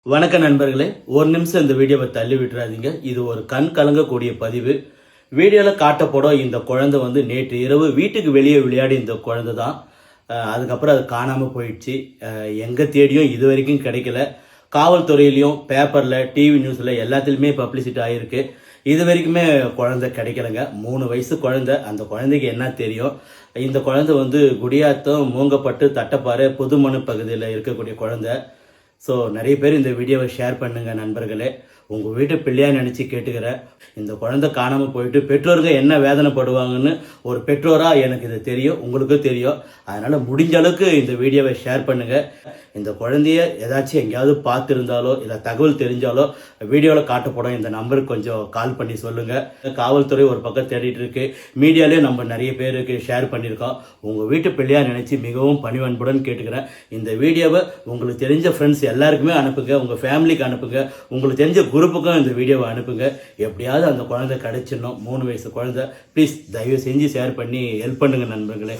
வணக்க நண்பர்களே, ஒரு நிமிஷம் இந்த வீடியோவை தள்ளி விட்டுறாதீங்க. இது ஒரு கண் கலங்கக்கூடிய பதிவு. வீடியோவில் காட்டப்படும் இந்த குழந்தை வந்து நேற்று இரவு வீட்டுக்கு வெளியே விளையாடி இந்த குழந்தை தான். அதுக்கப்புறம் அது காணாமல் போயிடுச்சு. எங்கே தேடியும் இது வரைக்கும் கிடைக்கல. காவல்துறையிலையும் பேப்பரில் டிவி நியூஸில் எல்லாத்துலேயுமே பப்ளிசிட்டி ஆகிருக்கு. இது வரைக்குமே குழந்தை கிடைக்கலங்க. 3 வயசு குழந்தை. அந்த குழந்தைக்கு என்ன தெரியும்? இந்த குழந்தை வந்து குடியாத்தம் மூங்கப்பட்டு தட்டப்பாறை புதுமணு பகுதியில் இருக்கக்கூடிய குழந்தை. ஸோ நிறைய பேர் இந்த வீடியோவை ஷேர் பண்ணுங்கள் நண்பர்களே. உங்கள் வீட்டு பிள்ளையாக நினச்சி கேட்டுக்கிறேன். இந்த குழந்தை காணாமல் போயிட்டு பெற்றோர்கள் என்ன வேதனைப்படுவாங்கன்னு ஒரு பெற்றோராக எனக்கு இது தெரியும், உங்களுக்கும் தெரியும். அதனால் முடிஞ்ச அளவுக்கு இந்த வீடியோவை ஷேர் பண்ணுங்கள். இந்த குழந்தைய ஏதாச்சும் எங்கேயாவது பார்த்துருந்தாலோ இல்லை தகவல் தெரிஞ்சாலோ வீடியோவில் காட்டப்படும் இந்த நம்பருக்கு கொஞ்சம் கால் பண்ணி சொல்லுங்கள். காவல்துறை ஒரு பக்கம் தேடிட்டு இருக்கு, மீடியாலேயும் நம்ம நிறைய பேருக்கு ஷேர் பண்ணியிருக்கோம். உங்கள் வீட்டு பிள்ளையாக நினச்சி மிகவும் பணிவன்புடன் கேட்டுக்கிறேன். இந்த வீடியோவை உங்களுக்கு தெரிஞ்ச ஃப்ரெண்ட்ஸ் எல்லாருக்குமே அனுப்புங்க, உங்கள் ஃபேமிலிக்கு அனுப்புங்க, உங்களுக்கு தெரிஞ்ச குரூப்புக்கும் இந்த வீடியோவை அனுப்புங்க. எப்படியாவது அந்த குழந்தை கிடைச்சிடணும். 3 வயசு குழந்தை. ப்ளீஸ் தயவு செஞ்சு ஷேர் பண்ணி ஹெல்ப் பண்ணுங்கள் நண்பர்களே.